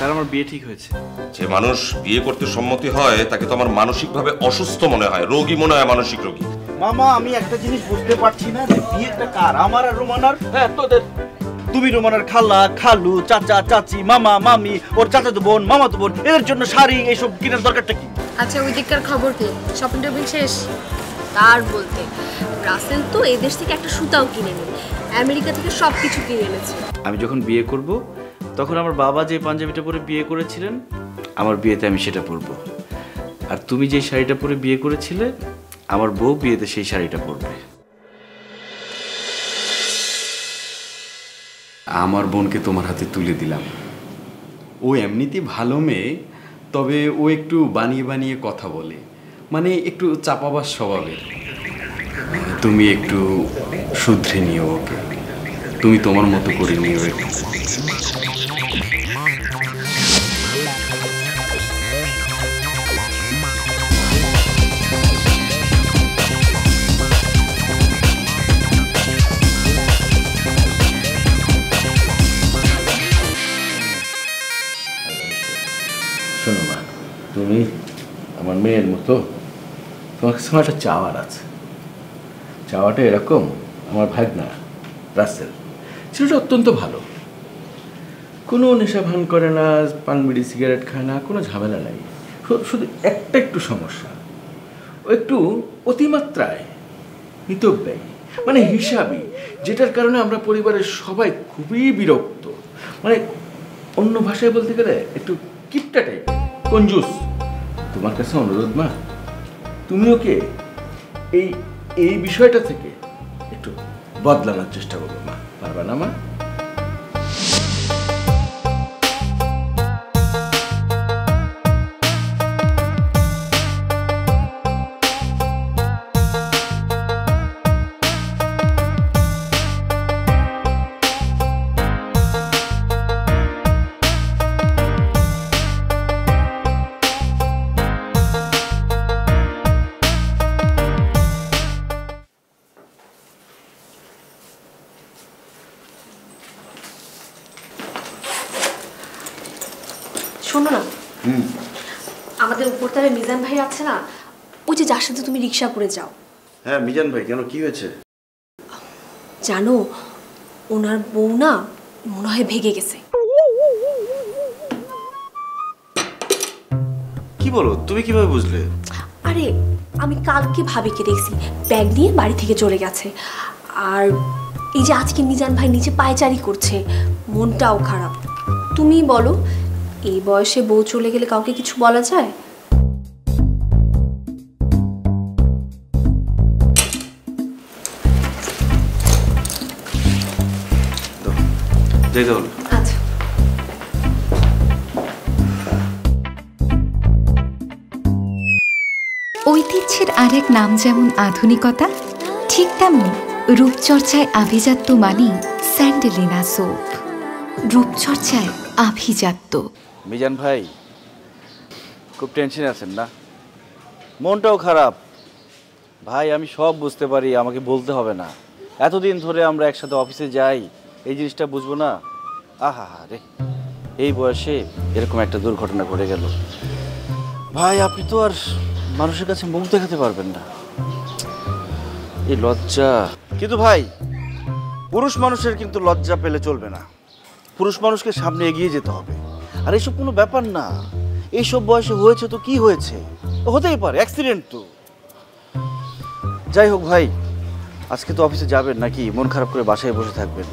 Sir আমার বিয়ে ঠিক হয়েছে। যে মানুষ বিয়ে করতে সম্মতি হয় তাকে তো আমার মানসিকভাবে অসুস্থ মনে হয়, রোগী মনে হয়, মানসিক রোগী। মামা আমি একটা জিনিস বুঝতে পারছি না যে বিয়েটা কার, আমার আর রোমানার? হ্যাঁ তোদের। তুমি রোমানার খালা, খালু, চাচা, চাচি, মামা, মামি, ওর চাচাতো বোন, মামাতো বোন, এদের জন্য শাড়ি এইসব কেনার দরকারটা কি? আচ্ছা ওই দিককার খবর কি? শপিং টপিং শেষ? তার বলতে রাসেল তো এই দেশ থেকে একটা সুতাও কিনে নেই, আমেরিকা থেকে সব কিছু কিনে এনেছে। আমি যখন বিয়ে করব তখন আমার বাবা যে পাঞ্জাবিটা পরে বিয়ে করেছিলেন আমার বিয়েতে আমি সেটা পরবো, আর তুমি যে শাড়িটা পরে বিয়ে করেছিলে আমার বউ বিয়েতে সেই শাড়িটা পরবে। আমার বোনকে তোমার হাতে তুলে দিলাম। ও এমনিতেই ভালো মেয়ে, তবে ও একটু বানিয়ে বানিয়ে কথা বলে, মানে একটু চাপাবাজ স্বভাবের। তুমি একটু শুধরে নিও ওকে, তুমি তোমার মতো করে নিও একটু। শোনো মা, তুমি আমার মেয়ের মতো, তোমার কাছে আমার একটা চাওয়ার আছে। চাওয়াটা এরকম, আমার ভাগনা রাসেল ছেলেটা অত্যন্ত ভালো, কোনো নেশা ভান করে না, পান বিড়ি সিগারেট খায় না, কোনো ঝামেলা নাই। শুধু একটা একটু সমস্যা, ও একটু অতিমাত্রায় মিতব্যয়ী, মানে হিসাবই, যেটার কারণে আমরা পরিবারের সবাই খুবই বিরক্ত। মানে অন্য ভাষায় বলতে গেলে একটু কিপটা টাইপ, কঞ্জুস। তোমার কাছে অনুরোধ মা, তুমি ওকে এই এই বিষয়টা থেকে একটু বদলানোর চেষ্টা করবো মা, পারবা না মা? শোনো না, আমাদের উপরতলায় মিজান ভাই আছে না, ওই যে যার সাথে তুমি রিক্সা করে যাও। হ্যাঁ মিজান ভাই, কেন কি হয়েছে? জানো ওনার বউ না মনে হয় ভেগে গেছে। কি বলো, তুমি কিভাবে বুঝলে? আরে আমি কালকে ভাবিকে দেখছি ব্যাগ নিয়ে বাড়ি থেকে চলে গেছে, আর এই যে আজকে মিজান ভাই নিচে পায়চারি করছে, মনটাও খারাপ। তুমি বলো এই বয়সে বউ চলে গেলে কাউকে কিছু বলা যায়? আচ্ছা ঐতিহ্যের আরেক নাম যেমন আধুনিকতা, ঠিক তেমনি রূপচর্চায় আভিজাত্য মানেই স্যান্ডেলিনা সোপ। রূপচর্চায় আভিজাত্য। মিজান ভাই খুব টেনশনে আছেন না? মনটাও খারাপ ভাই, আমি সব বুঝতে পারি, আমাকে বলতে হবে না। এতদিন ধরে আমরা একসাথে অফিসে যাই, এই জিনিসটা বুঝবো না? আহা রে, এই বয়সে এরকম একটা দুর্ঘটনা ঘটে গেল। ভাই আপনি তো আর মানুষের কাছে মুখ দেখাতে পারবেন না, এই লজ্জা। কিন্তু ভাই পুরুষ মানুষের কিন্তু লজ্জা পেলে চলবে না, পুরুষ মানুষকে সামনে এগিয়ে যেতে হবে। আর এইসব কোনো ব্যাপার না, এইসব বয়সে হয়েছে তো কি হয়েছে, হতেই পারে, অ্যাক্সিডেন্ট তো। যাই হোক ভাই, আজকে তো অফিসে যাবেন নাকি? মন খারাপ করে বাসায় বসে থাকবেন?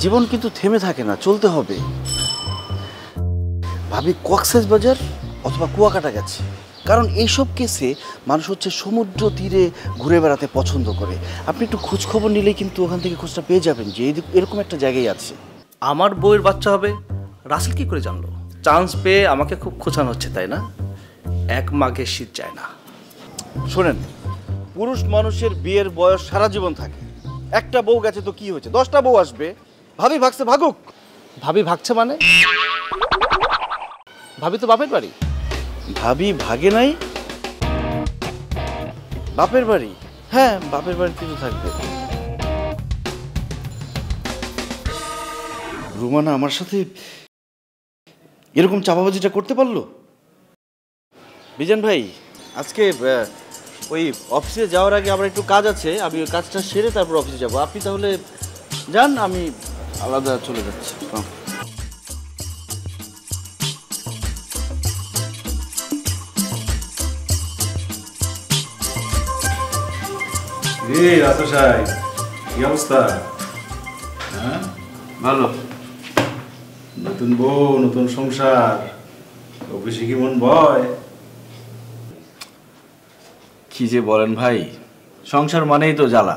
জীবন কিন্তু থেমে থাকে না, চলতে হবে। ভাবি কক্সবাজার অথবা কুয়াকাটা গেছে, কারণ এইসব কেসে মানুষ হচ্ছে সমুদ্র তীরে ঘুরে বেড়াতে পছন্দ করে। আপনি একটু খোঁজ খবর নিলেই কিন্তু ওখান থেকে খোঁজটা পেয়ে যাবেন যে এরকম একটা জায়গায় আছে। আমার বউয়ের বাচ্চা হবে রাসেল কি করে জানলো? চান্স পেয়ে আমাকে খুব খোঁচানো হচ্ছে, তাই না? এক মাঘে শীত যায় না। শোনেন, পুরুষ মানুষের বিয়ের বয়স সারা জীবন থাকে। একটা বউ গেছে তো কি হয়েছে, 10টা বউ আসবে। ভাবি ভাগছে ভাগুক। ভাবি ভাগছে মানে? ভাবি তো বাপের বাড়ি। ভাবি ভাগে নাই, বাপের বাড়ি। হ্যাঁ বাপের বাড়িতে তো থাকবে। রুমানা আমার সাথে এরকম চাপাবাজিটা করতে পারলো? বিজন ভাই, আজকে ওই অফিসে যাওয়ার আগে আমার একটু কাজ আছে, আমি ওই কাজটা সেরে তারপর অফিসে যাব। আপনি তাহলে যান, আমি আলাদা চলে যাচ্ছি। রাসু সাহেব, কি অবস্থা? হ্যাঁ, ভালো। নতুন বউ, নতুন সংসার, অফিসে কি মন ভয়? কি যে বলেন ভাই, সংসার মানেই তো জ্বালা।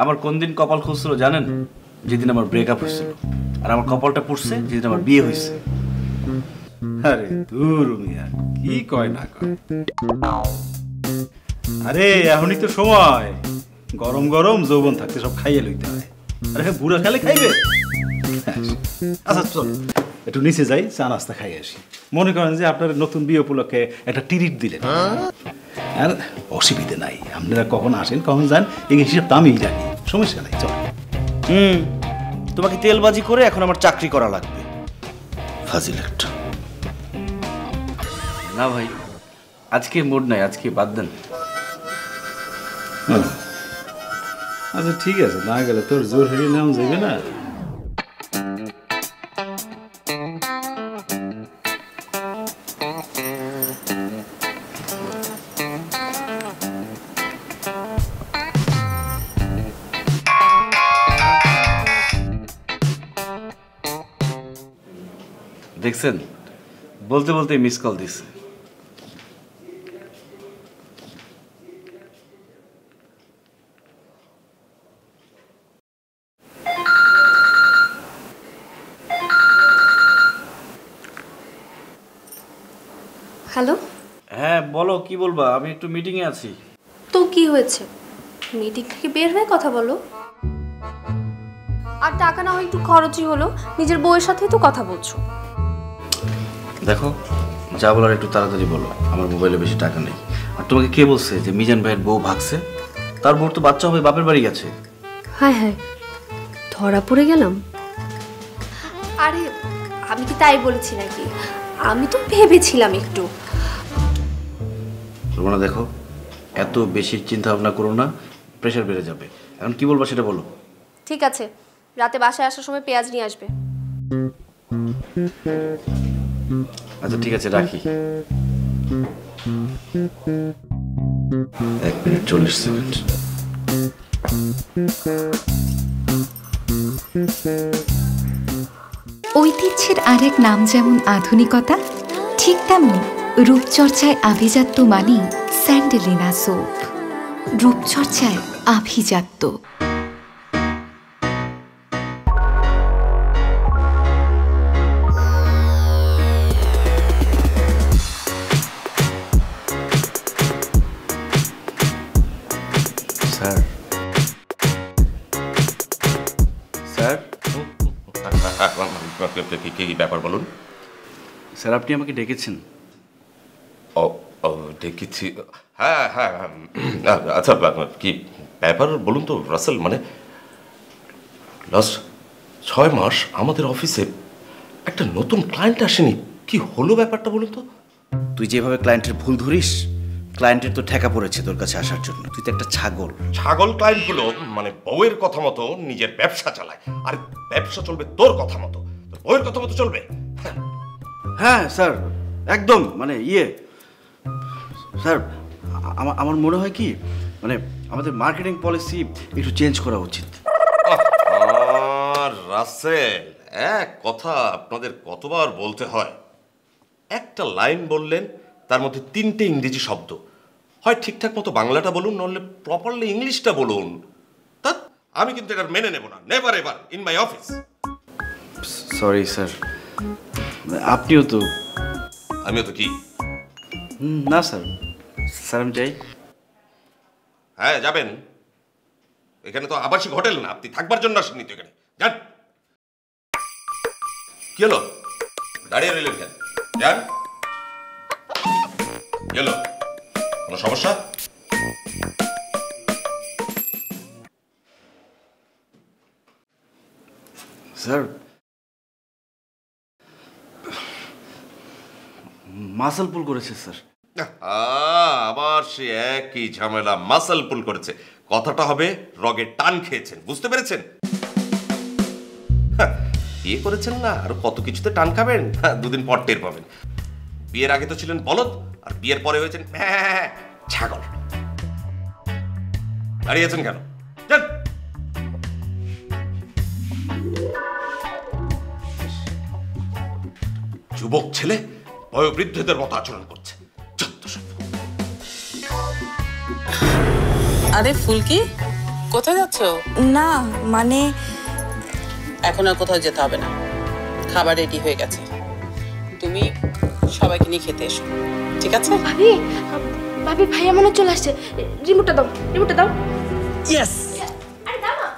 আমার কোন দিন কপাল খুঁজছিল জানেন? যেদিন আমার ব্রেকআপ হয়েছিল। আর আমার কপালটা পুড়ছে যেদিন আমার বিয়ে হয়েছে। আরে দূর মিয়া, কি কয় না কয়। আরে এখনই তো সময়, গরম গরম যৌবন থাকতে সব খাইয়ে লইতে হয়। আরে বুড়া খেলে খাইবে? আচ্ছা চল একটু নিচে যাই, চা নাস্তা খাই আসি। মনে করেন যে আপনার নতুন বিয়ে উপলক্ষে একটা টিরিট দিলেন, আর অসুবিধা নাই। আপনারা কখন আসেন কখন যান এই হিসাব তো আমিই জানি, সমস্যা নাই। চল। তোমাকে তেলবাজি করে এখন আমার চাকরি করা লাগবে, ফাজিল একটা। না ভাই, আজকে মুড নাই, আজকে বাদ দেন। আচ্ছা ঠিক আছে, না গেলে তোর জোর হেরিয়ে নাম যাবে না। দেখছেন, বলতে বলতে মিস কল দিছে। হ্যালো, হ্যাঁ বলো, কি বলবা? আমি একটু মিটিংয়ে আছি। তো কি হয়েছে? মিটিং থেকে বের হয়ে কথা বলো। আর টাকা না হয় একটু খরচই হলো, নিজের বউয়ের সাথেই তো কথা বলছো। দেখো, যা বলার একটু তাড়াতাড়ি বলো, আমার মোবাইলে বেশি টাকা নেই। আর তোমাকে কে বলছে যে মিজান ভাইয়ের বউ ভাগছে? তার বউর তো বাচ্চা হবে, বাপের বাড়ি গেছে। হায় হায়, ধরা পড়ে গেলাম। আরে আমি কি তাই বলেছি নাকি? আমি তো ভেবেছিলাম একটু। রোমানা দেখো, এত বেশি চিন্তা ভাবনা করো না, প্রেশার বেড়ে যাবে। এখন কি বলবো সেটা বলো। ঠিক আছে, রাতে বাসায় আসার সময় পেঁয়াজ নিয়ে আসবে। আচ্ছা ঠিক আছে, রাখি। 1 মিনিট 40 সেকেন্ড। ঐতিহ্যের আরেক নাম যেমন আধুনিকতা, ঠিক তেমনি রূপচর্চায় আভিজাত্য মানেই স্যান্ডেলিনা সোপ। রূপচর্চায় আভিজাত্য। স্যার, স্যার, কি ব্যাপার বলুন? স্যার আপনি আমাকে ডেকেছেন? ও ও ডেকেছি, হ্যাঁ হ্যাঁ। আচ্ছা কি ব্যাপার বলুন তো রাসেল? মানে লাস্ট 6 মাস আমাদের অফিসে একটা নতুন ক্লায়েন্ট আসেনি, কি হলো ব্যাপারটা বলুন তো? তুই যেভাবে ক্লায়েন্টের ভুল ধরিস, ক্লায়েন্টের তো ঠেকা পড়েছে তোর কাছে আসার জন্য। তুই তো একটা ছাগল। ছাগল ক্লায়েন্ট গুলো মানে বউয়ের কথা মতো নিজের ব্যবসা চালায়, আর ব্যবসা চলবে তোর কথা মতো, তোর বউয়ের কথা মতো চলবে? হ্যাঁ স্যার, একদম মানে স্যার, আমার মনে হয় কি, মানে আমাদের মার্কেটিং পলিসি একটু চেঞ্জ করা উচিত। রাসেল, এক কথা আপনাদের কতবার বলতে হয়? একটা লাইন বললেন, তার মধ্যে 3টে ইংরেজি শব্দ। হয় ঠিকঠাক মতো বাংলাটা বলুন, নইলে প্রপারলি ইংলিশটা বলুন। তা আমি কিন্তু এটা মেনে নেব না, never ever in my office. Sorry sir, আপনিও তো। আমিও তো কি? না স্যার, স্যার আমি যাই। হ্যাঁ যাবেন, এখানে তো আবাসিক হোটেল না, আপনি থাকবার জন্য আসেননি তো এখানে। যান। কি হলো, দাঁড়িয়ে রইলেন কেন? যান। কি হলো, কোনো সমস্যা? স্যার মাসল পুল করেছে স্যার। আবার সে একই ঝামেলা, মাসল পুল করেছে। কথাটা হবে রগে টান খেয়েছেন, বুঝতে পেরেছেন? বিয়ে করেছেন না, আর কত কিছুতে টান খাবেন, দুদিন পর টের পাবেন। বিয়ের আগে তো ছিলেন বলদ, আর বিয়ের পরে হয়েছেন ছাগল। দাঁড়িয়েছেন কেন? যুবক ছেলে বয়োবৃদ্ধদের মতো আচরণ করছে। আরে ফুলকি, কোথায় যাচ্ছ? না মানে এখন আর কোথাও যেতে হবে না, খাবার রেডি হয়ে গেছে। তুমি সবাইকে নিয়ে খেতে এসো, ঠিক আছে? ভাবি, ভাবি ভাইয়া মনে চলে আসছে। রিমোটটা দাও, রিমোটটা দাও। ইয়েস। আরে দাও না।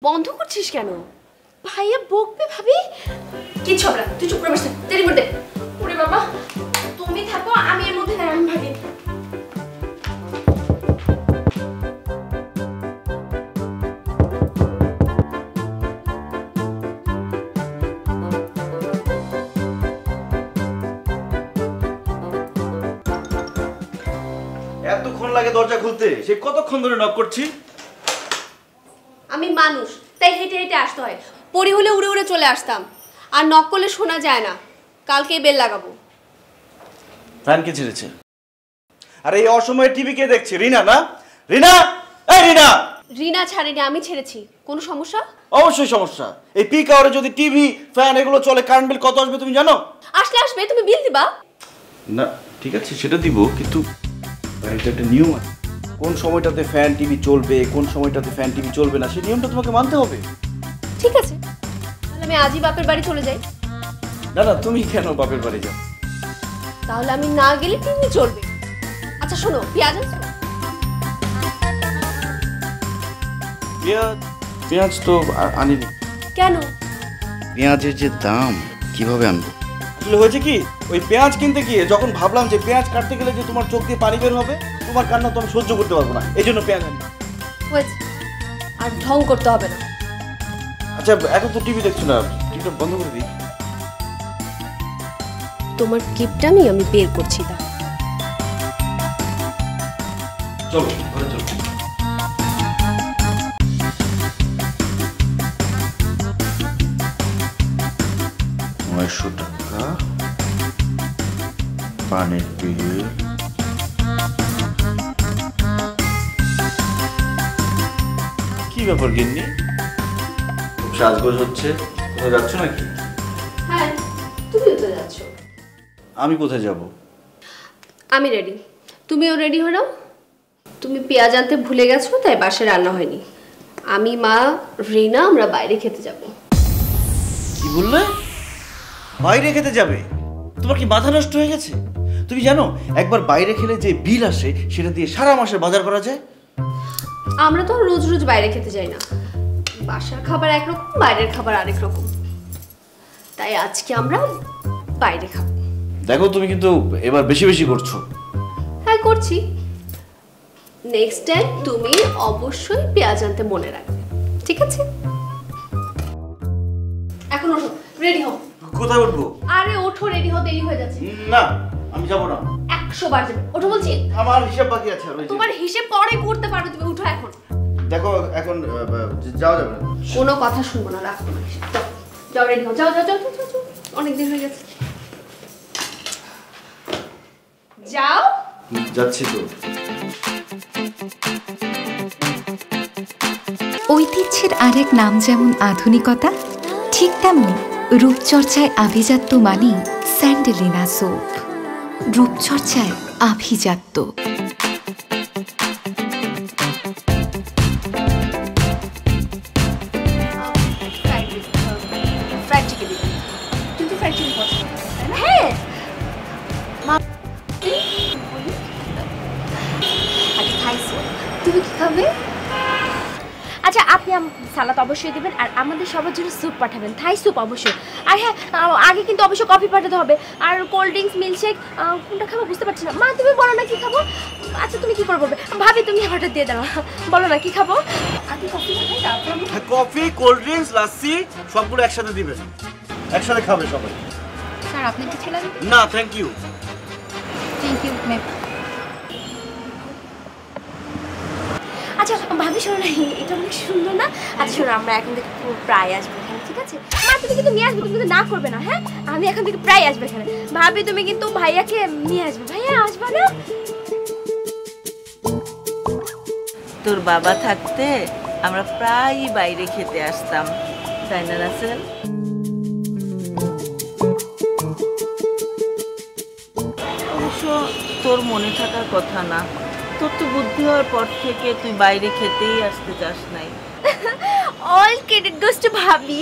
বন্ধ করছিস কেন? ভাইয়া বকবে ভাবি। কিছু হবে না, তুই চুপ করে বসে দে। রিমোট দে। ওরে বাবা, তুমি থাকো, আমি এর মধ্যে আমি ভাবি। এতক্ষণ লাগে দরজা খুলতে? সে কতক্ষণ ধরে নক করছি। আমি মানুষ, তাই হেঁটে হেঁটে আসতে হয়। পরি হলে উড়ে উড়ে চলে আসতাম, আর নক করলে শোনা যায় না। কালকে বেল লাগাবো। ফ্যান কে ছেড়েছে? আরে এই অসময়ে টিভি কে দেখছে? রিনা না? রিনা, এই রিনা। রিনা ছাড়েনি, আমি ছেড়েছি। কোনো সমস্যা? অবশ্যই সমস্যা। এই পিক আওয়ারে যদি টিভি ফ্যান এগুলো চলে, কারেন্ট বিল কত আসবে তুমি জানো? আসলে আসবে, তুমি বিল দিবা না? ঠিক আছে, সেটা দিব, কিন্তু এটা একটা নিয়ম আছে। কোন সময়টাতে ফ্যান টিভি চলবে, কোন সময়টাতে ফ্যান টিভি চলবে না, সেই নিয়মটা তোমাকে মানতে হবে। ঠিক আছে, তাহলে আমি আজই বাপের বাড়ি চলে যাই। না না, তুমি কেন বাপের বাড়ি যাও? তাহলে আমি না গেলে টিভি চলবে। আচ্ছা শোনো, পেঁয়াজ আনছো? পেঁয়াজ তো আনিনি। কেন? পেঁয়াজের যে দাম, কিভাবে আনবো? আসলে হয়েছে কি, ওই পেঁয়াজ কিনতে গিয়ে যখন ভাবলাম যে পেঁয়াজ কাটতে গেলে যে তোমার চোখ দিয়ে পানি বের হবে, তোমার কান্না তো আমি সহ্য করতে পারবো না, এই জন্য পেঁয়াজ আনি। হয়েছে, আর ঢং করতে হবে না। আচ্ছা এখন তো টিভি দেখছো না, টিভিটা বন্ধ করে দিই। তোমার কিপটামি আমি বের করছি। তা চলো ঘরে চলো। 900 টাকা পানির বিল। কি ব্যাপার গিন্নি, খুব সাজগোজ হচ্ছে, কোথায় যাচ্ছ নাকি? হ্যাঁ, তুমিও তো যাচ্ছ। আমি কোথায় যাব? আমি রেডি, তুমিও রেডি হয়ে নাও। তুমি পেঁয়াজ আনতে ভুলে গেছো, তাই বাসায় রান্না হয়নি। আমি, মা, রিনা আমরা বাইরে খেতে যাব। কি বললে? বাইরে খেতে যাবে? তোমার কি মাথা নষ্ট হয়ে গেছে? তুমি জানো একবার বাইরে খেলে যে বিল আসে, সেটা দিয়ে সারা মাসের বাজার করা যায়। আমরা তো রোজ রোজ বাইরে খেতে যাই না। বাসার খাবার একরকম, বাইরের খাবার আরেক রকম। তাই আজকে আমরা বাইরে খাবো। দেখো তুমি কিন্তু এবার বেশি বেশি করছো। হ্যাঁ করছি। নেক্সট টাইম তুমি অবশ্যই পেঁয়াজ আনতে মনে রাখবে, ঠিক আছে? এখন ওঠো, রেডি হও। কোথায় উঠবো? আরে ওঠো, রেডি হও, দেরি হয়ে যাচ্ছে। না আমি যাব না। 100 বার যাবে। ওঠো বলছি। আমার হিসাব বাকি আছে। তোমার হিসেব পরে করতে পারো, তুমি উঠো এখন। দেখো এখন যাওয়া যাবে না। কোনো কথা শুনবো না, রাখো না হিসাব। যাও যাও, রেডি হও, যাও যাও যাও যাও যাও। অনেক দেরি হয়ে গেছে, যাও। যাচ্ছি তো। ঐতিহ্যের আরেক নাম যেমন আধুনিকতা, ঠিক তেমনি রূপচর্চায় আভিজাত্য মানেই স্যান্ডেলিনা সোপ। রূপচর্চায় আভিজাত্য। হ্যাঁ, তুমি কি খাবে? আচ্ছা, আপনি সালাদ অবশ্যই দেবেন, আর আমাদের সবার জন্য স্যুপ পাঠাবেন, থাই স্যুপ অবশ্যই। আর হ্যাঁ, আগে কিন্তু অবশ্যই কফি পাঠাতে হবে, আর কোল্ড ড্রিঙ্কস, মিল্কশেক। কোনটা খাবো বুঝতে পারছি না। মা তুমি বলো না কি খাবো। আচ্ছা তুমি কি করবো? ভাবি তুমি অর্ডার দিয়ে দাও, বলো না কি খাবো। কফি, কোল্ড ড্রিঙ্কস, লাসি সবগুলো একসাথে দিবেন। একসাথে খাবে সবাই। স্যার আপনি কি ছেলে দিবেন? না thank you. Thank you ma'am. আচ্ছা ভাবি শোনো না, এটা অনেক সুন্দর না? আচ্ছা শোনো, আমরা এখন থেকে প্রায় আসবো এখানে, ঠিক আছে? মা তুমি কিন্তু নিয়ে আসবে, তুমি কিন্তু না করবে না, হ্যাঁ? আমি এখন থেকে প্রায় আসবো এখানে। ভাবি তুমি কিন্তু ভাইয়াকে নিয়ে আসবে। ভাইয়া আসবে না? তোর বাবা থাকতে আমরা প্রায়ই বাইরে খেতে আসতাম, তাই না রাসেল? অবশ্য তোর মনে থাকার কথা না, তোর তো বুদ্ধি হওয়ার পর থেকে তুই বাইরে খেতেই আসতে চাস নাই। অল ক্রেডিট গোস টু ভাবি।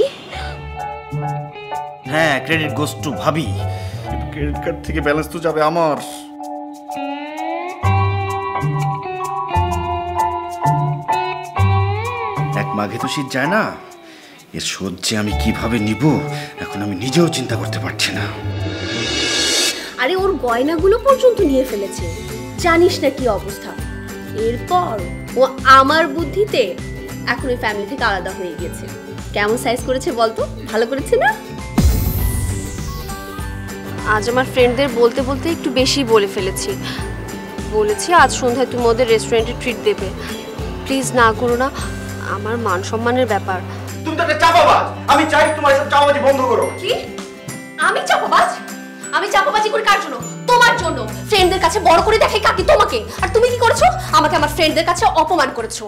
হ্যাঁ ক্রেডিট গোস টু ভাবি। ক্রেডিট কার্ড থেকে ব্যালেন্স তো যাবে আমার। এক মাঘে তো শীত যায় না, এর শোধ যে আমি কিভাবে নিব এখন আমি নিজেও চিন্তা করতে পারছি না। আরে ওর গয়নাগুলো পর্যন্ত নিয়ে ফেলেছে, জানিস না কি অবস্থা। এরপর ও আমার বুদ্ধিতে এখন ওই ফ্যামিলি থেকে আলাদা হয়ে গেছে। কেমন সাইজ করেছে বলতো? ভালো করেছে না? আজ আমার ফ্রেন্ডদের বলতে বলতে একটু বেশি বলে ফেলেছি। বলেছি আজ সন্ধ্যায় তুমি ওদের রেস্টুরেন্টে ট্রিট দেবে। প্লিজ না করো না, আমার মান সম্মানের ব্যাপার। তুমি তো একটা চাপাবাজ। আমি চাই তোমার সব চাপাবাজি বন্ধ করো। কি? আমি চাপাবাজ? আমি চাপাবাজি করি কার জন্য? তোমার জন্য। ফ্রেন্ডদের কাছে বড় করে দেখাই কাকি তোমাকে, আর তুমি কি করেছো? আমাকে আমার ফ্রেন্ডদের কাছে অপমান করেছো।